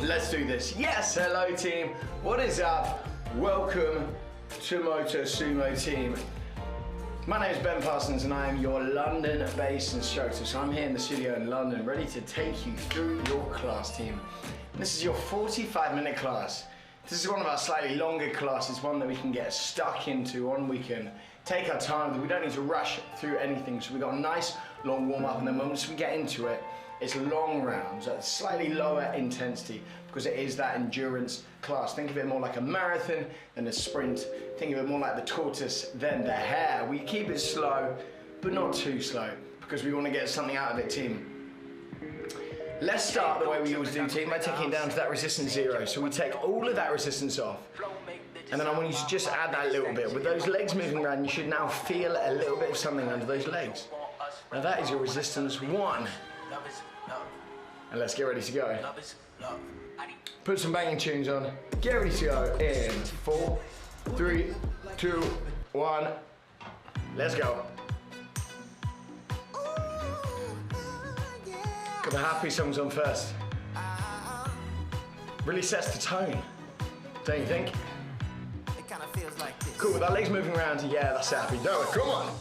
Let's do this. Yes, hello team. What is up? Welcome to Motosumo team. My name is Ben Parsons and I am your London-based instructor. So I'm here in the studio in London, ready to take you through your class, team. And this is your 45-minute class. This is one of our slightly longer classes, one that we can get stuck into, one we can take our time, we don't need to rush through anything. So we've got a nice long warm-up, and then once we get into it, it's long rounds at slightly lower intensity because it is that endurance class. Think of it more like a marathon than a sprint. Think of it more like the tortoise than the hare. We keep it slow, but not too slow because we want to get something out of it, team. Let's start the way we always do, team, by taking it down to that resistance 0. So we take all of that resistance off, and then I want you to just add that little bit. With those legs moving around, you should now feel a little bit of something under those legs. Now that is your resistance 1. And let's get ready to go. Put some banging tunes on. Get ready to go in 4, 3, 2, 1. Let's go. Got the happy songs on first. Really sets the tone, don't you think? Cool, with our legs moving around, yeah, that's happy. Do it, come on.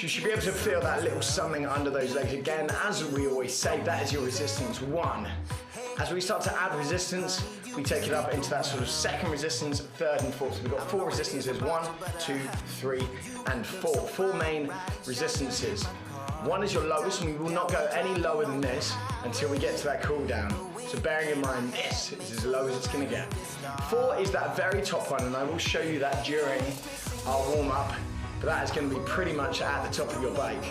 You should be able to feel that little something under those legs. Again, as we always say, that is your resistance 1. As we start to add resistance, we take it up into that sort of second resistance, third and fourth. So we've got 4 resistances, 1, 2, 3, and 4. 4 main resistances. 1 is your lowest, and we will not go any lower than this until we get to that cool down. So bearing in mind, this is as low as it's gonna get. 4 is that very top one, and I will show you that during our warm up. But that is going to be pretty much at the top of your bike.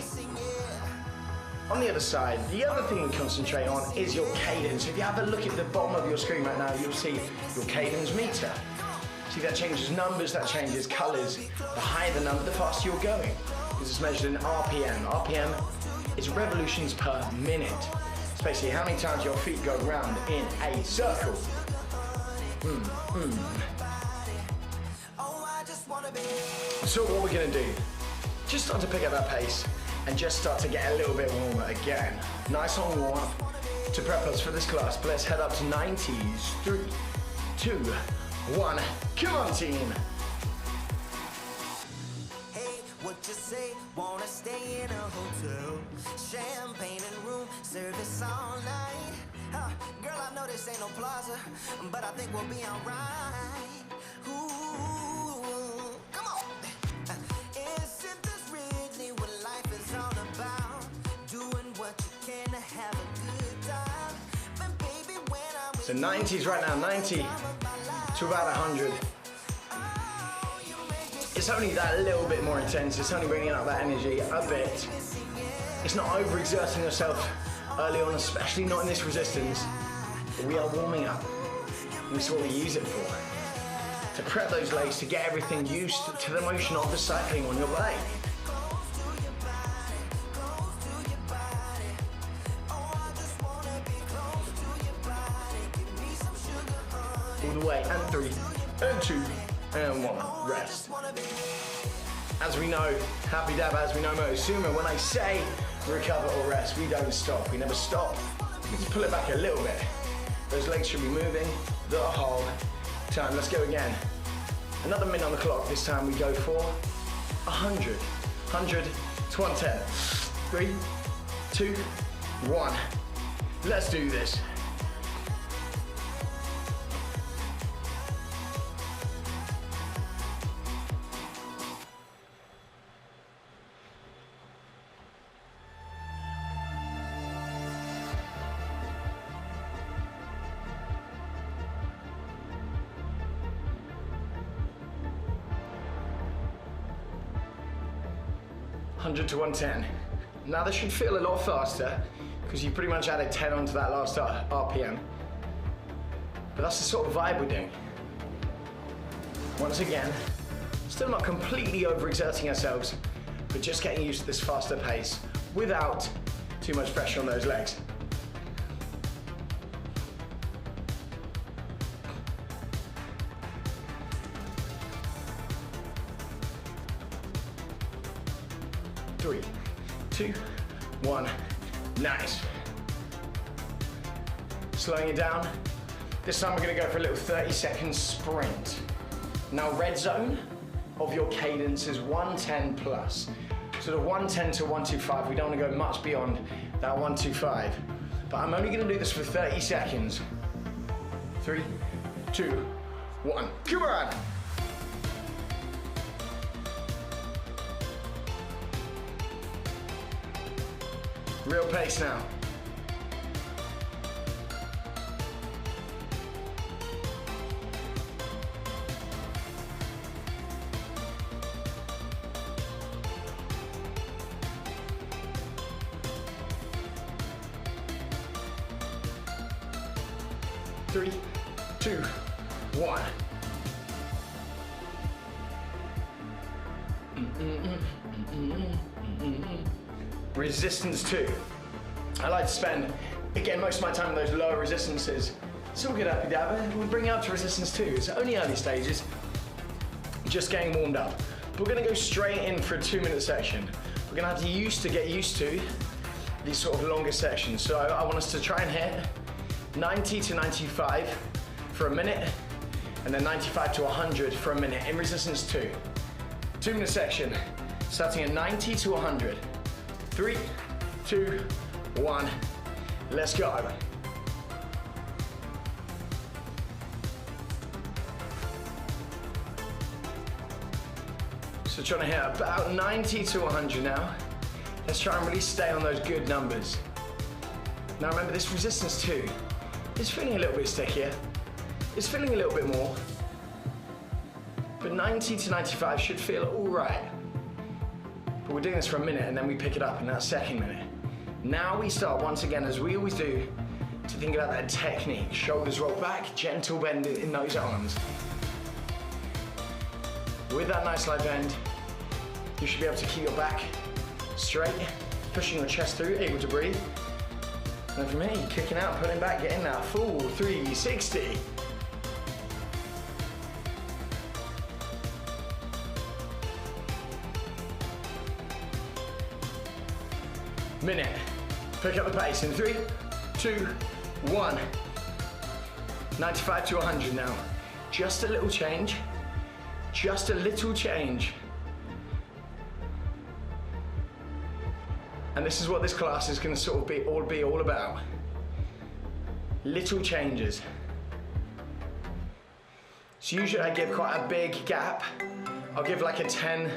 On the other side, the other thing we concentrate on is your cadence. If you have a look at the bottom of your screen right now, you'll see your cadence meter. See, that changes numbers, that changes colors. The higher the number, the faster you're going. This is measured in RPM. RPM is revolutions per minute. It's basically how many times your feet go round in a circle. So what we're going to do, just start to pick up that pace and just start to get a little bit warmer again. Nice long warm up to prep us for this class, but let's head up to 90s. 3, 2, 1, come on team. Hey, what you say, wanna stay in a hotel, champagne and room service all night. Girl, I know this ain't no plaza, but I think we'll be alright. So 90s right now, 90 to about 100. It's only that little bit more intense. It's only bringing up that energy a bit. It's not overexerting yourself early on, especially not in this resistance. But we are warming up. And this is what we use it for. To prep those legs, to get everything used to the motion of the cycling on your bike. All the way, and 3, and 2, and 1, rest. As we know, happy dab, as we know Motosumo, when I say recover or rest, we don't stop, we never stop. We just pull it back a little bit. Those legs should be moving the whole time. Let's go again. Another minute on the clock, this time we go for 100. 100 to 110. 3, 2, 1. Let's do this. $100 to 110. Now this should feel a lot faster because you pretty much added 10 onto that last RPM. But that's the sort of vibe we're doing. Once again, still not completely overexerting ourselves, but just getting used to this faster pace without too much pressure on those legs. Three, 2, 1, nice. Slowing it down. This time we're gonna go for a little 30-second sprint. Now, red zone of your cadence is 110 plus. Sort of 110 to 125. We don't wanna go much beyond that 125. But I'm only gonna do this for 30 seconds. 3, 2, 1, come on! Real pace now. Three, two, one. Resistance 2. I like to spend, again, most of my time in those lower resistances. It's all good, happy dabber. We'll bring it up to resistance 2. It's only early stages, just getting warmed up. We're gonna go straight in for a 2-minute section. We're gonna have to get used to these sort of longer sections. So I want us to try and hit 90 to 95 for a minute, and then 95 to 100 for a minute in resistance 2. 2-minute section, starting at 90 to 100. 3, 2, 1, let's go. So trying to hit about 90 to 100 now. Let's try and really stay on those good numbers. Now remember, this resistance 2 is feeling a little bit stickier. It's feeling a little bit more. But 90 to 95 should feel all right. But we're doing this for a minute and then we pick it up in that second minute. Now we start once again, as we always do, to think about that technique. Shoulders roll back, gentle bend in those arms. With that nice light bend, you should be able to keep your back straight, pushing your chest through, able to breathe. And then from here, you're kicking out, pulling back, getting that full 360. Minute. Pick up the pace in 3, 2, 1. 95 to 100 now. Just a little change. Just a little change. And this is what this class is going to sort of be all about. Little changes. So usually I give quite a big gap. I'll give like a 10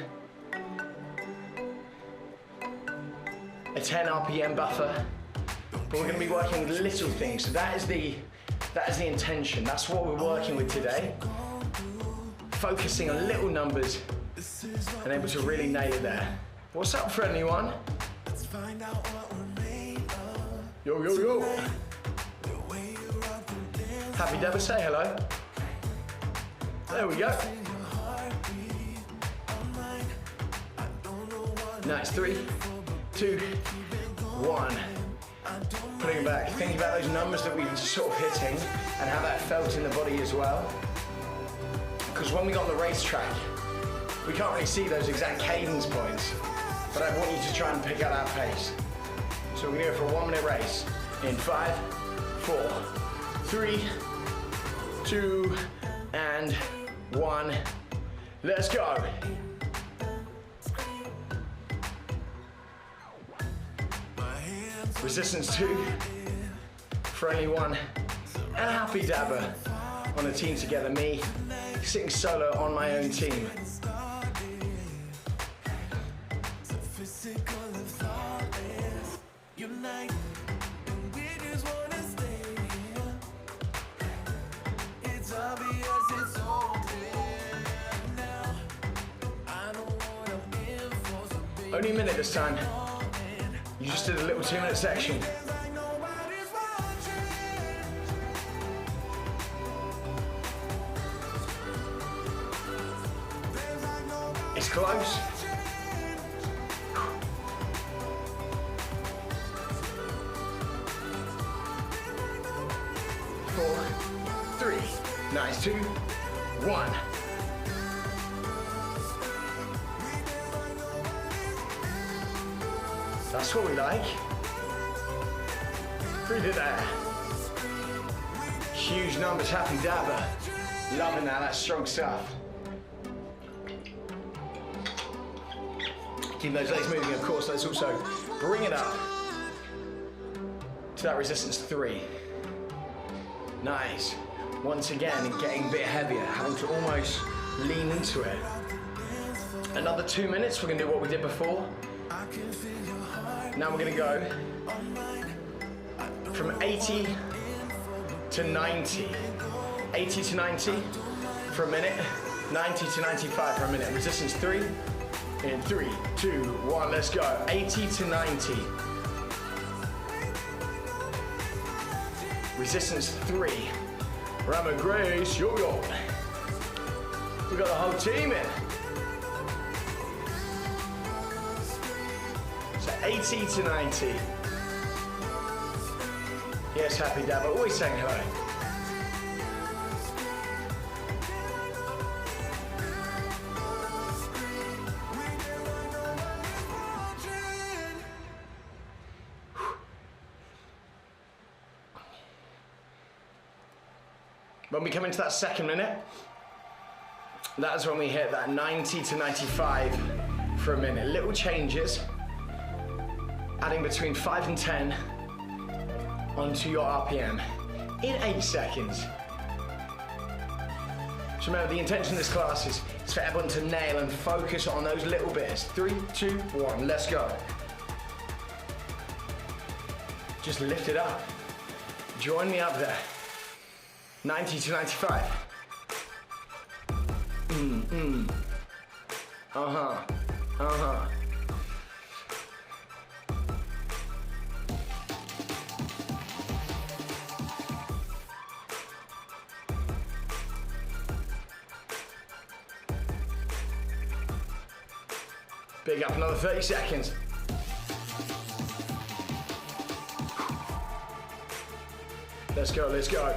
RPM buffer. But we're going to be working with little things. So that is the intention. That's what we're working with today. Focusing on little numbers and able to really nail it there. What's up, friendly one? Yo, yo, yo. Happy Dever, say hello. There we go. Nice, 3, 2, 1. Putting it back. Think about those numbers that we were sort of hitting and how that felt in the body as well. Because when we got on the racetrack, we can't really see those exact cadence points, but I want you to try and pick out that pace. So we're gonna go for a 1-minute race in 5, 4, 3, 2, and 1. Let's go. Resistance 2, friendly 1, and happy dabber on a team together. Me sitting solo on my own team. Only a minute this time. You just did a little 2-minute section. It's close. Four, 3, nice, 2, 1. That's what we like. Breathe it there. Huge numbers, happy dabber. Loving that, that's strong stuff. Keep those legs moving, of course. Let's also bring it up to that resistance 3. Nice. Once again, getting a bit heavier, having to almost lean into it. Another 2 minutes, we're gonna do what we did before. Now we're gonna go from 80 to 90. 80 to 90 for a minute, 90 to 95 for a minute. Resistance 3, in 3, 2, 1, let's go. 80 to 90. Resistance 3. Rammer Grace, yo-yo. We got the whole team in. So 80 to 90. Yes, happy dabber, always saying hello. When we come into that second minute, that's when we hit that 90 to 95 for a minute. Little changes, adding between 5 and 10 onto your RPM in 8 seconds. So remember, the intention of this class is for everyone to nail and focus on those little bits. 3, 2, 1, let's go. Just lift it up. Join me up there. 90 to 95. Big up, another 30 seconds. Let's go, let's go.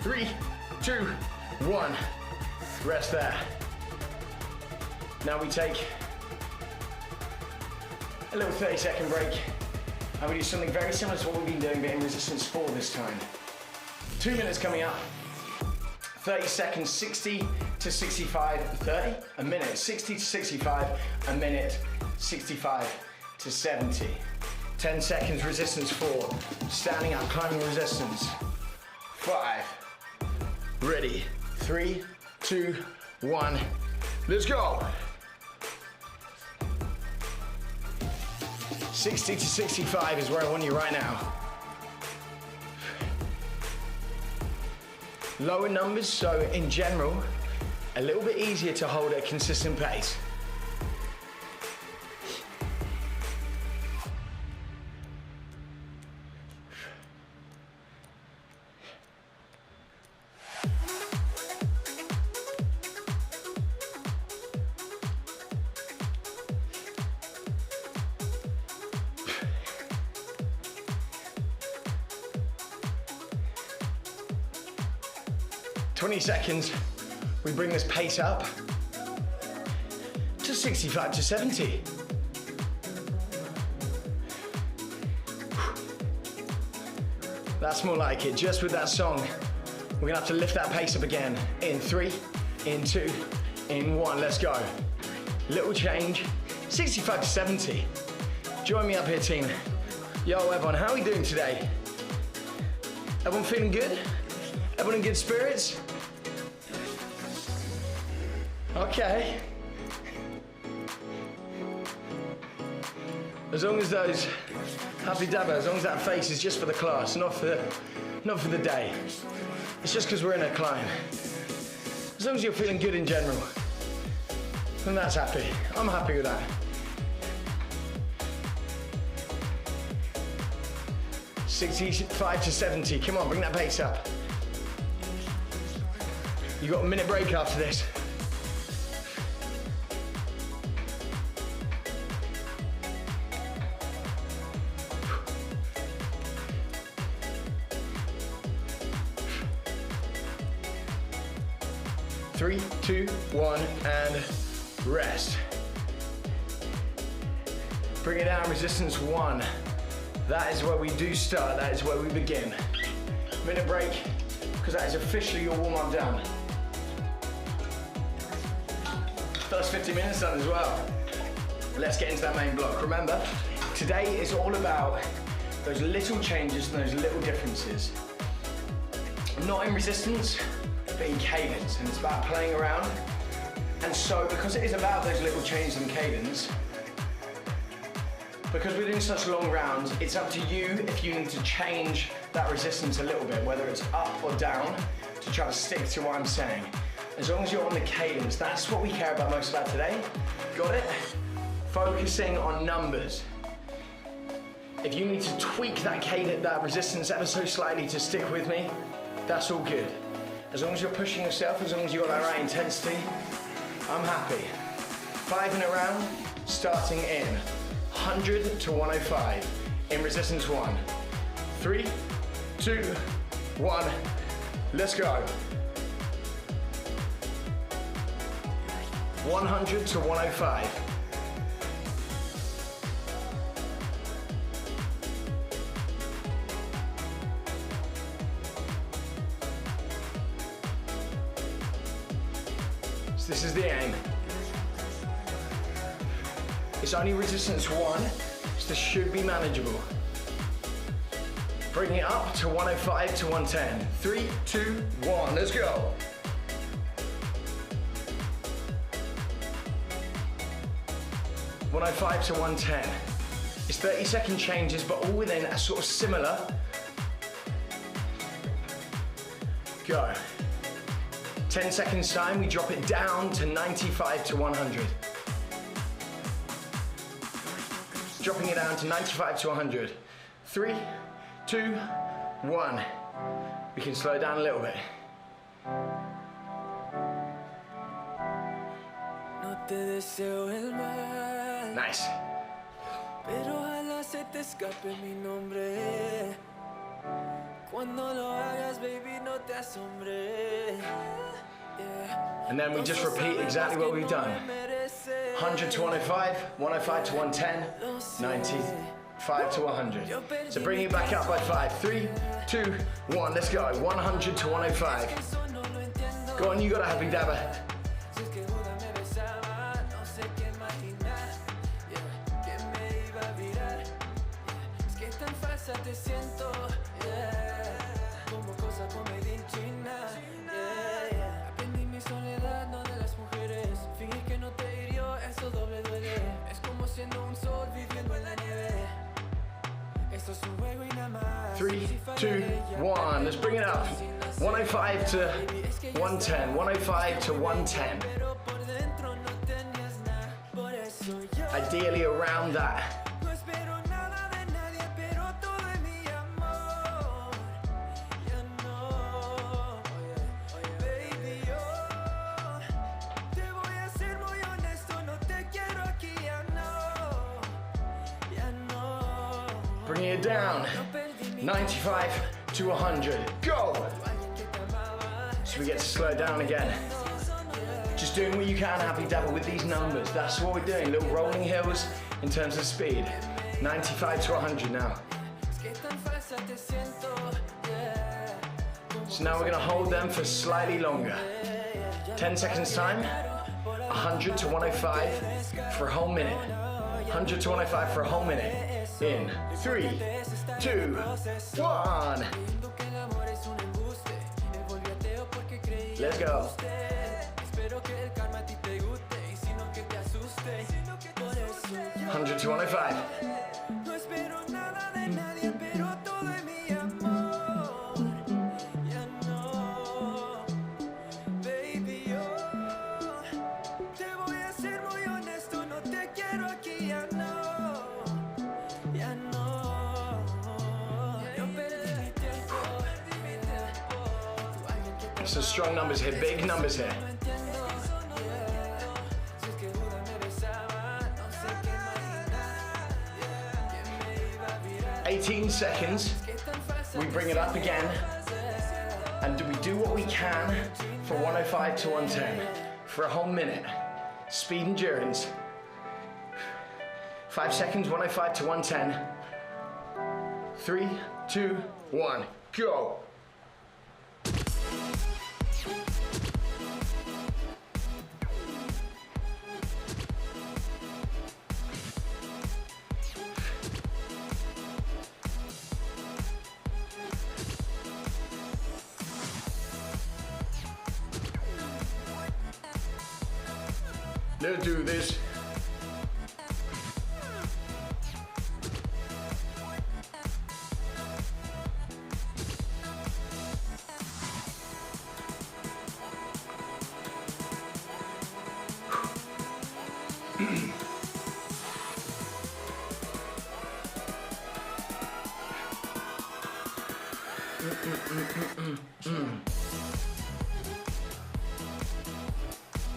Three, 2, 1. Rest there. Now we take a little 30-second break and we do something very similar to what we've been doing, but in resistance 4 this time. 2 minutes coming up. 30 seconds, 60 to 65, 30, a minute, 60 to 65, a minute, 65 to 70. 10 seconds, resistance 4. Standing up, climbing resistance. 5. Ready. 3, 2, 1. Let's go. 60 to 65 is where I want you right now. Lower numbers, so in general, a little bit easier to hold at a consistent pace. Seconds, we bring this pace up to 65 to 70. That's more like it. Just with that song, we're gonna have to lift that pace up again. In 3, in 2, in 1, let's go. Little change, 65 to 70. Join me up here, team. Yo, everyone, how are we doing today? Everyone feeling good? Everyone in good spirits? Okay. As long as those happy dabber, as long as that face is just for the class, not for the day. It's just because we're in a climb. As long as you're feeling good in general, then that's happy. I'm happy with that. 65 to 70. Come on, bring that pace up. You got a minute break after this. 3, 2, 1, and rest. Bring it down, resistance 1. That is where we do start, that is where we begin. Minute break, because that is officially your warm-up done. First 50 minutes done as well. Let's get into that main block. Remember, today is all about those little changes and those little differences. Not in resistance, but in cadence, and it's about playing around. And so, because it is about those little changes in cadence, because we're doing such long rounds, it's up to you if you need to change that resistance a little bit, whether it's up or down, to try to stick to what I'm saying. As long as you're on the cadence, that's what we care about most about today. Got it? Focusing on numbers. If you need to tweak that cadence, that resistance ever so slightly to stick with me, that's all good. As long as you're pushing yourself, as long as you've got that right intensity, I'm happy. 5-minute round, starting in 100 to 105 in resistance 1. 3, 2, 1, let's go. 100 to 105. So this is the aim. It's only resistance 1, so this should be manageable. Bring it up to 105 to 110. 3, 2, 1, let's go. (105 to 110). It's 30-second changes, but all within a sort of similar. Go. 10 seconds time, we drop it down to 95 to 100. Dropping it down to 95 to 100. 3, 2, 1. We can slow it down a little bit. Nice. Pero ojalá se te escape mi nombre. Cuando lo hagas, baby, no te asombre. And then we just repeat exactly what we've done. 100 to 105, 105 to 110, 95 to 100. So bring it back up by 5. 3, 2, 1, let's go. 100 to 105. Go on, you got a happy dabber. Three, 2, 1, let's bring it up. 105 to 110, 105 to 110. Ideally around that. Bringing it down. 95 to 100. Go! So we get to slow it down again. Just doing what you can, happy dabble with these numbers. That's what we're doing. Little rolling hills in terms of speed. 95 to 100 now. So now we're going to hold them for slightly longer. 10 seconds time. 100 to 105 for a whole minute. 100 to 105 for a whole minute. In 3, 2, 1. Let's go. 100 to 105. So strong numbers here, big numbers here. 18 seconds. We bring it up again. And we do what we can for 105 to 110 for a whole minute. Speed endurance. 5 seconds, 105 to 110. 3, 2, 1, go. Let's do this.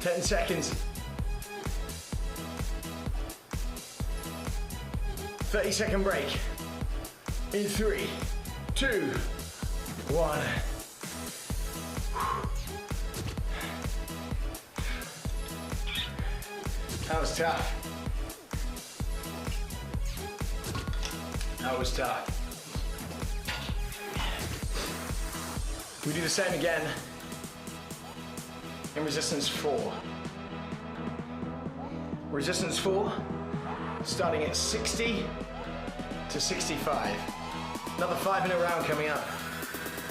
Ten seconds. 30-second break. In 3, 2, 1. That was tough. That was tough. We do the same again in resistance 4. Resistance 4, starting at 60 to 65. Another 5 minute round coming up.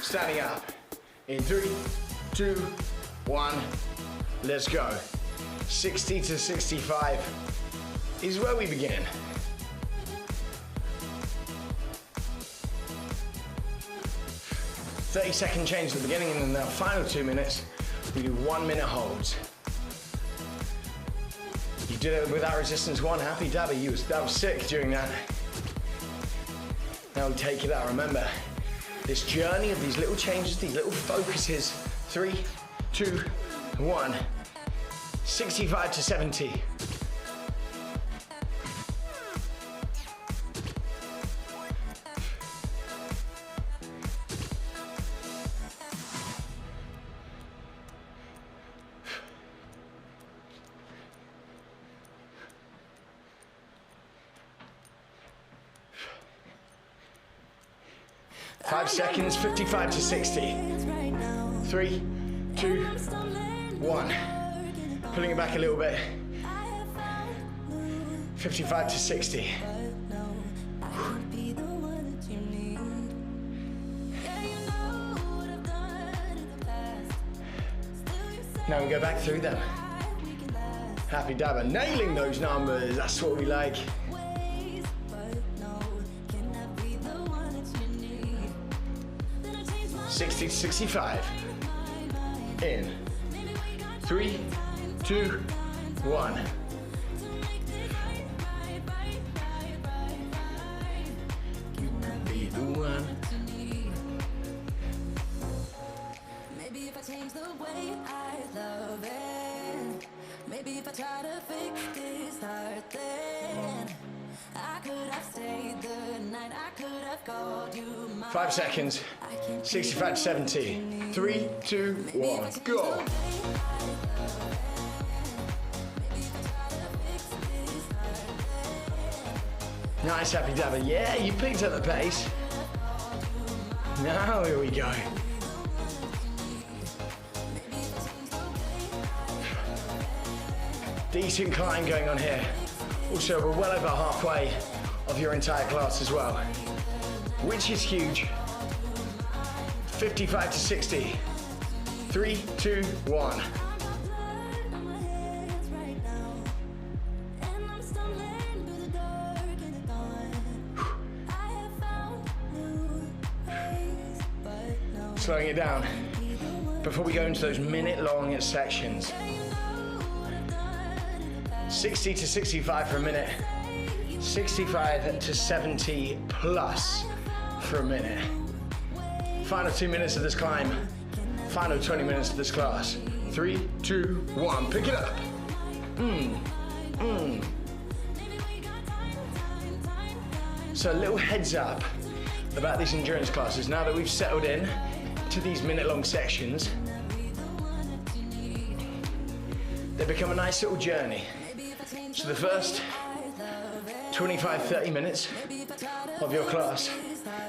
Standing up. In 3, 2, 1, let's go. 60 to 65 is where we begin. Second change at the beginning, and in the final 2 minutes, we do 1 minute holds. You did it without resistance 1, happy dabby, that was sick during that. Now we take it out, remember, this journey of these little changes, these little focuses, 3, 2, 1, 65 to 70. Five seconds, 55 to 60. 3, 2, 1. Pulling it back a little bit. 55 to 60. Now we go back through them. Happy dabber, nailing those numbers, that's what we like. 60 to 65. In 3, 2, 1. You can be the one. Maybe if I change the way I love it, maybe if I try to fix this heart, then I could have stayed the night, I could have called you mine. 5 seconds. 65 to 70. 3, 2, 1, go. Nice, happy dabber. Yeah, you picked up the pace. Now here we go. Decent climb going on here. Also, we're well over halfway of your entire class as well, which is huge. 55 to 60. 3, 2, 1. Slowing it down before we go into those minute-long sections. 60 to 65 for a minute. 65 to 70 plus for a minute. Final 2 minutes of this climb. Final 20 minutes of this class. 3, 2, 1. Pick it up. So a little heads up about these endurance classes. Now that we've settled in, to these minute-long sessions, they become a nice little journey. So the first 25-30 minutes of your class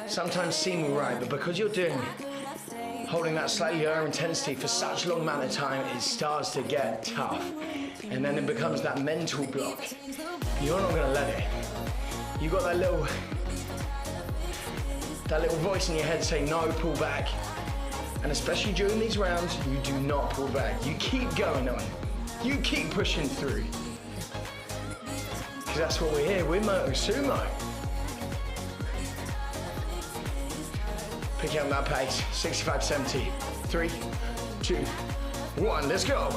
sometimes seem all right, but because you're holding that slightly lower intensity for such a long amount of time, it starts to get tough. And then it becomes that mental block. You're not gonna let it. You got that little voice in your head saying, no, pull back. And especially during these rounds, you do not pull back. You keep going on. You keep pushing through. Because that's what we're here, we're Motosumo. Picking up that pace, 65-70. 3, 2, 1, let's go.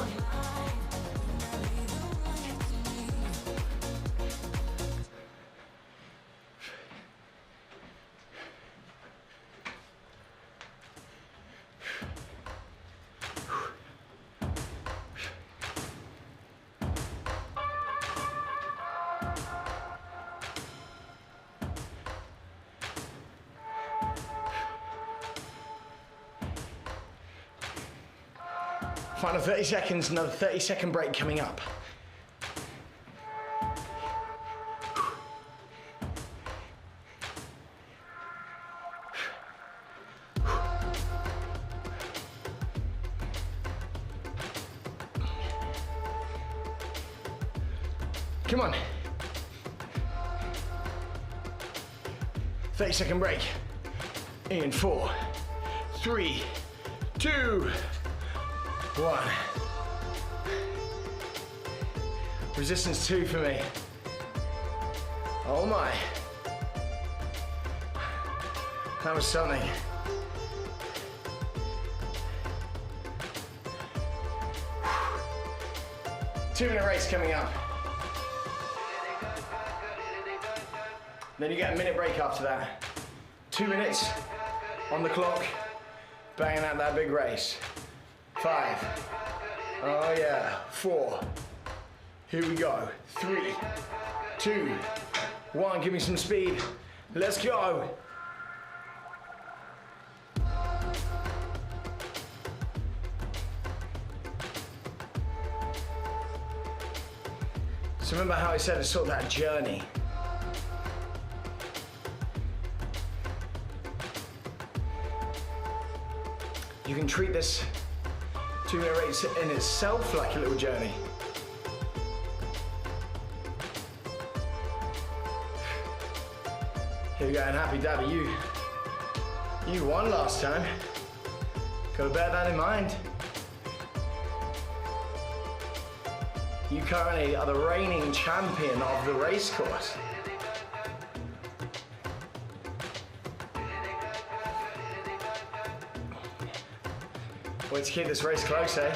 Final 30 seconds, another 30-second break coming up. Come on. 30-second break. In 4, 3, 2, 1. Resistance 2 for me. Oh my. That was something. Two-minute race coming up. Then you get a minute break after that. 2 minutes on the clock, banging out that big race. 5, oh yeah, 4, here we go, 3, 2, 1, give me some speed, let's go. So remember how I said it's sort of that journey. You can treat this 2-minute race in itself like a little journey. Here we go, and happy dabby, you won last time. Gotta bear that in mind. You currently are the reigning champion of the race course. Way to keep this race close, eh?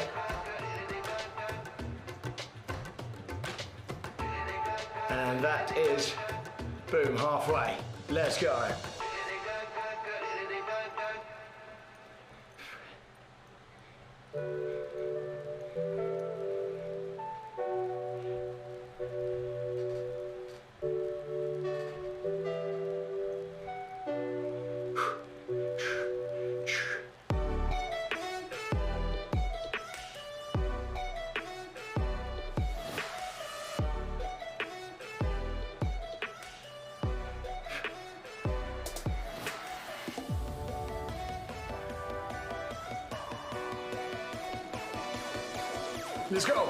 And that is, boom, halfway. Let's go. Let's go.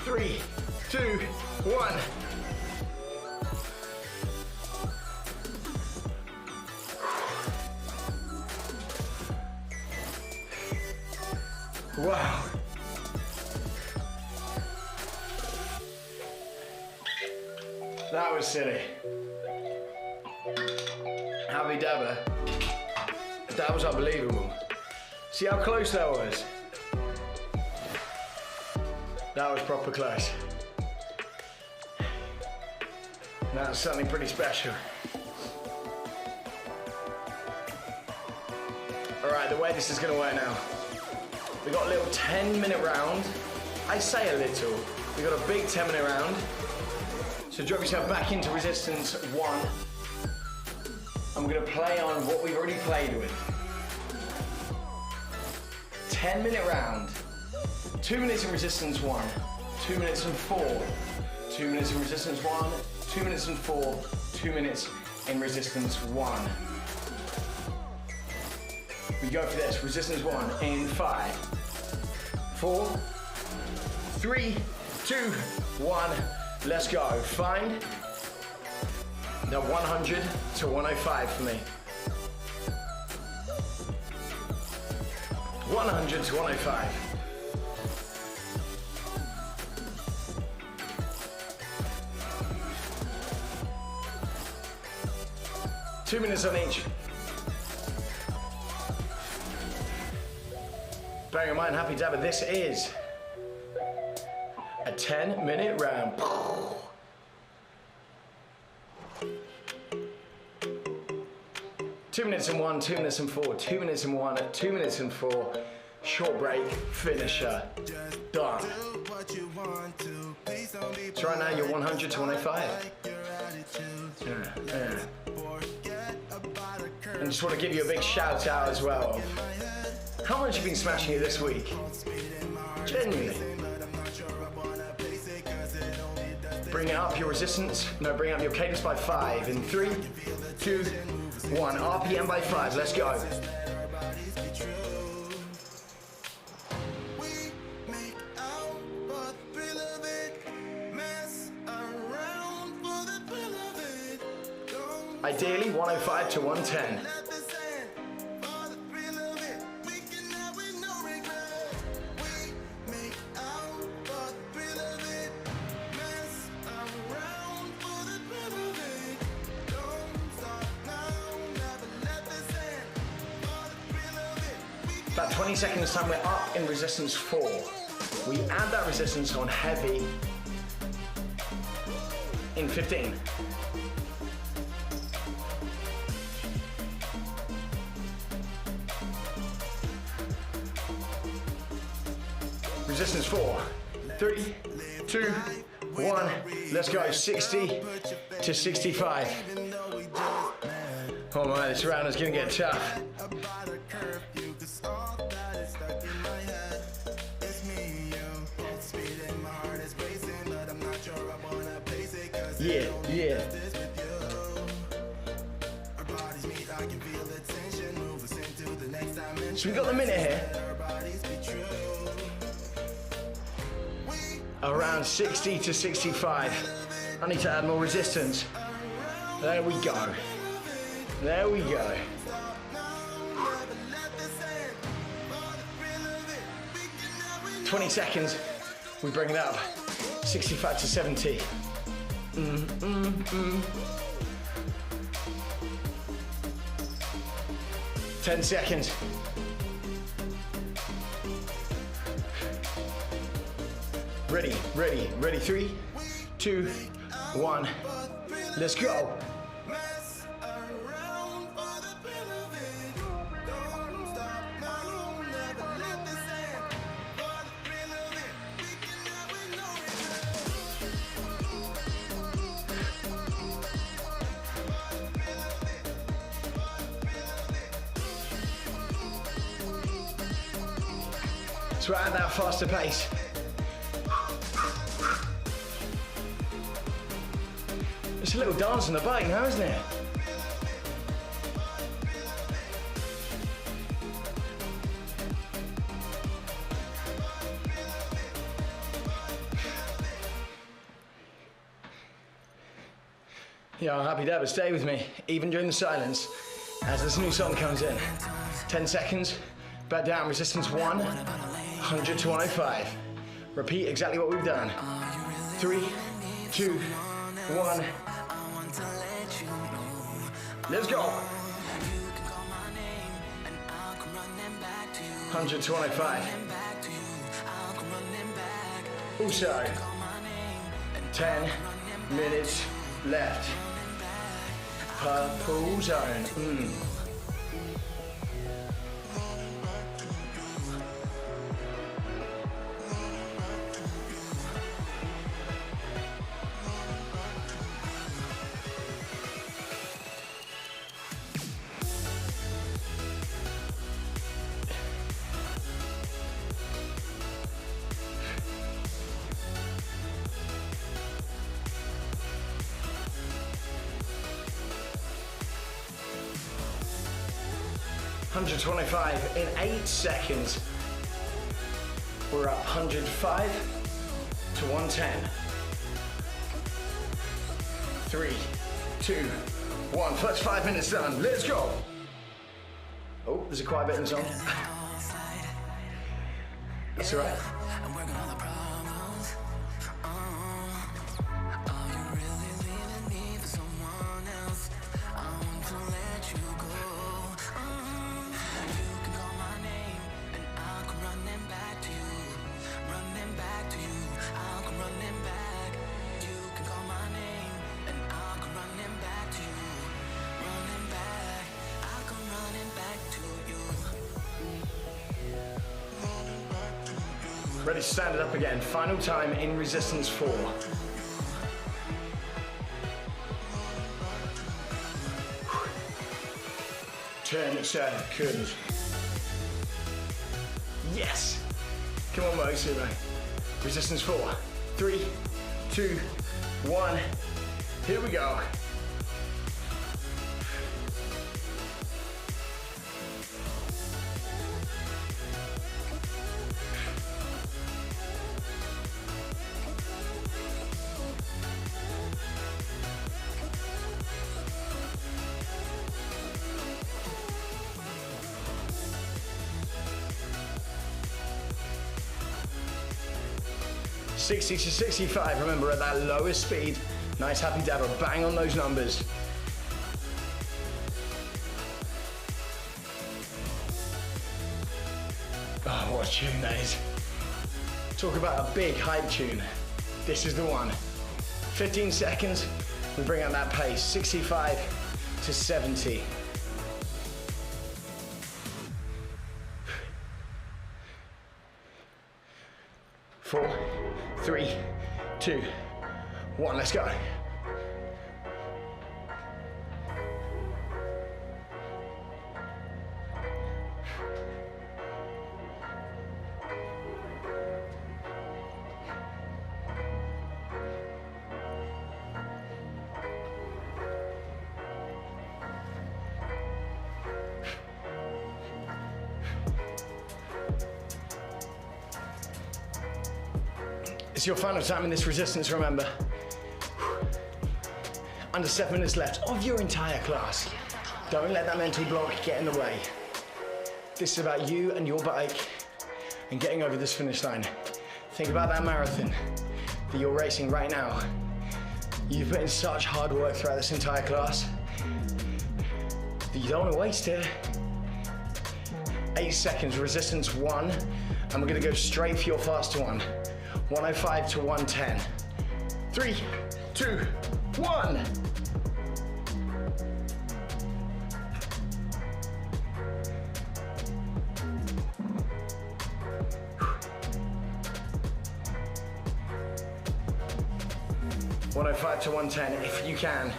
Three, 2, 1. Wow. That was silly. Happy dabber. That was unbelievable. See how close that was? That was proper close. That was something pretty special. right, the way this is gonna work now. We got a little 10-minute round. I say a little. We got a big 10-minute round. So drop yourself back into resistance 1. I'm gonna play on what we've already played with. 10-minute round. 2 minutes in resistance 1. 2 minutes and 4. 2 minutes in resistance 1. 2 minutes and 4. 2 minutes in resistance 1. We go for this. Resistance 1 in 5, 4, 3, 2, 1. Let's go. Find the 100 to 105 for me. 100 to 105. Two minutes on each. Bearing in mind, happy dabber, this is a 10-minute round. 2 minutes and 1, 2 minutes and 4, 2 minutes and 1, 2 minutes and 4. Short break, finisher, done. So right now you're 100 to 105. And just want to give you a big shout out as well. How much have you been smashing it this week? Genuinely. Bring up your resistance. No, bring up your cadence by 5. In 3, 2, 1. RPM by 5. Let's go. Ideally, 105 to 110. About 20 seconds time, we're up in resistance 4. We add that resistance on heavy in 15. Resistance 4, 3, 2, 1, let's go. 60 to 65. Oh my, this round is gonna get tough. Yeah, yeah. So we got the minute here. Around 60 to 65. I need to add more resistance. There we go. There we go. "20 seconds. We bring it up. 65 to 70. 10 seconds. Ready, ready, ready. 3, 2, 1. Let's go. So at that faster pace. It's a little dance on the bike now, isn't it? Yeah, I'm happy that, but stay with me, even during the silence, as this new song comes in. 10 seconds, back down, resistance 1, 100 to 105. Repeat exactly what we've done. 3, 2, 1. Let's go. 100 to 105. Also, 10 minutes left. Purple zone. 125 in 8 seconds. We're up 105 to 110. 3, 2, 1. First 5 minutes done. Let's go. Oh, there's a quiet bit in the song. That's all right. I'm working on the problems. Are you really leaving me for someone else? I want to let you go. You can call my name and I'll come running back to you. Running back to you. I'll come running back. You can call my name and I'll come running back to you. Running back. I'll come running back to you. Ready to stand it up again. Final time in resistance 4. Turn seconds. Yes. Come on, Motosumo. Resistance 4. 3, 2, 1. Here we go. $60 to $65, remember at that lowest speed. Nice happy dabber, bang on those numbers. Oh, what a tune that is. Talk about a big hype tune. This is the one. 15 seconds, we bring out that pace. 65 to 70. Four, 3, 2, 1, let's go. It's your final time in this resistance, remember. Under 7 minutes left of your entire class. Don't let that mental block get in the way. This is about you and your bike and getting over this finish line. Think about that marathon that you're racing right now. You've put in such hard work throughout this entire class that you don't want to waste it. 8 seconds, resistance 1, and we're gonna go straight for your faster one. 105 to 110. 3, 2, 1. $105 to 110 if you can.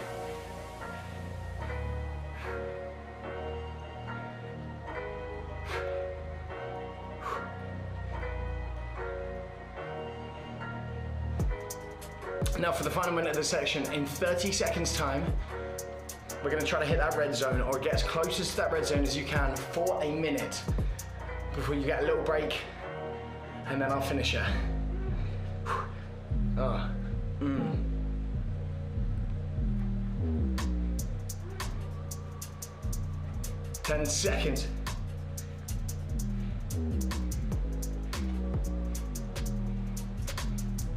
Now for the final minute of the section, in 30 seconds time, we're gonna try to hit that red zone or get as closest to that red zone as you can for a minute before you get a little break, and then I'll finish it. 10 seconds.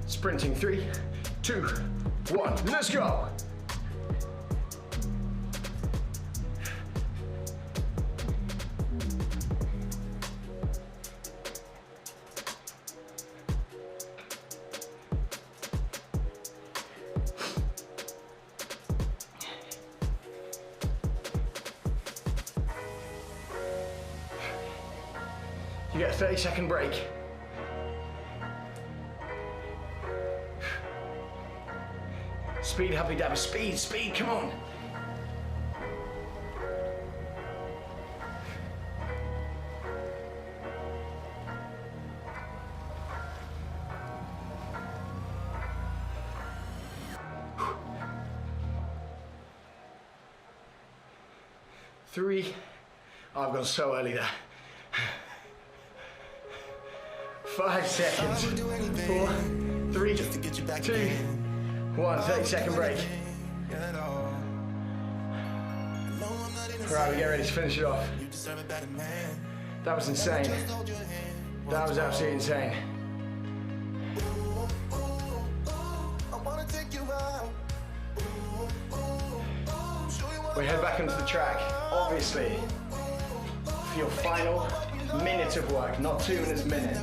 Sprinting, 3, 2, 1, let's go. You get a 30-second break. Speed, happy dabber, speed, speed, come on. Three. I've gone so early there. 5 seconds. 4, 3, 2, 1. 30-second break. Right, we get ready to finish it off. That was insane. That was absolutely insane. We head back onto the track, obviously, for your final minute of work, not 2 minutes a minute.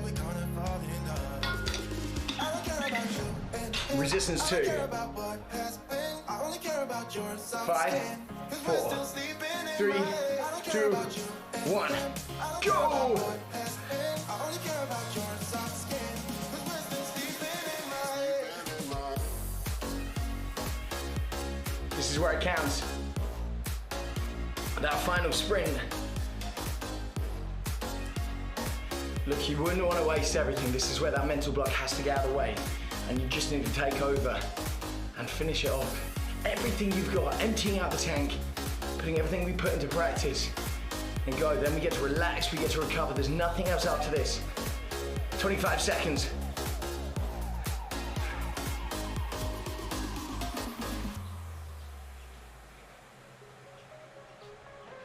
Resistance 2. 5, 4, 3, 2, 1, go! This is where it counts. That final sprint. Look, you wouldn't want to waste everything. This is where that mental block has to get out of the way. And you just need to take over and finish it off. Everything you've got, emptying out the tank, putting everything we put into practice, and go. Then we get to relax, we get to recover. There's nothing else after this. 25 seconds.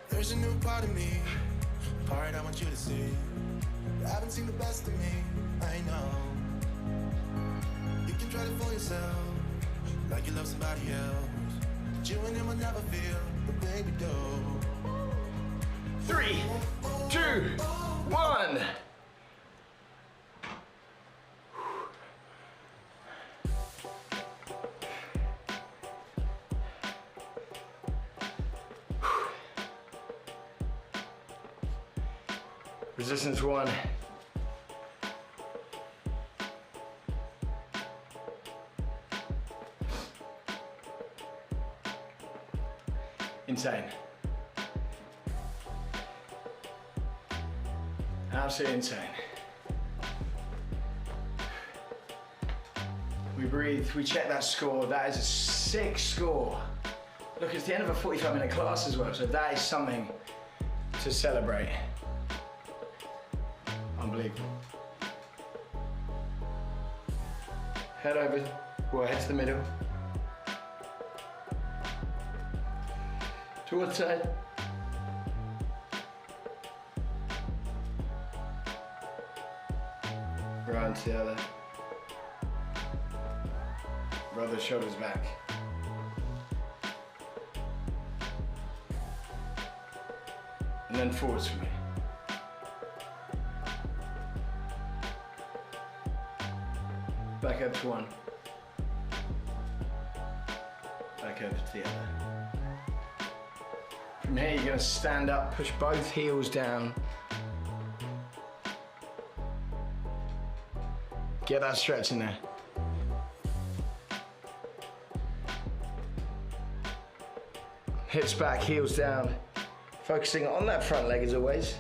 There's a new part of me, part I want you to see. You haven't seen the best of me, I know. You can try to fool yourself, like you love somebody else. But you and him will never feel the way we do. 3, 2, 1. Resistance 1. Insane. Absolutely insane. We breathe, we check that score. That is a 6 score. Look, it's the end of a 45-minute class as well, so that is something to celebrate. Unbelievable. Head over, well, head to the middle. Towards side. Round to the other. Roll the shoulders back. And then forwards for me. Back up to one. Back over to the other. From here, you're going to stand up, push both heels down. Get that stretch in there. Hips back, heels down. Focusing on that front leg as always.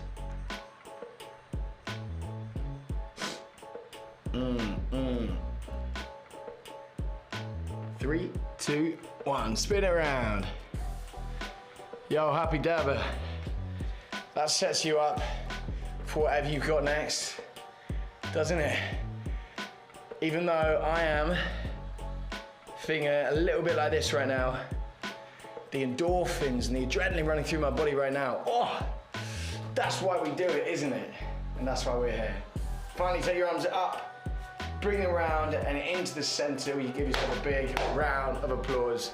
3, 2, 1. Spin it around. Yo, happy dabber. That sets you up for whatever you've got next, doesn't it? Even though I am feeling a little bit like this right now, the endorphins and the adrenaline running through my body right now, oh, that's why we do it, isn't it? And that's why we're here. Finally, take your arms up, bring them around and into the center where you give yourself a big round of applause.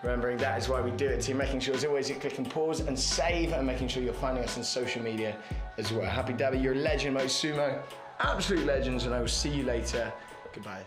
Remembering that is why we do it, team. Making sure as always you click and pause and save, and making sure you're finding us on social media as well. Happy dabber, you're a legend, Motosumo. Absolute legends, and I will see you later. Goodbye.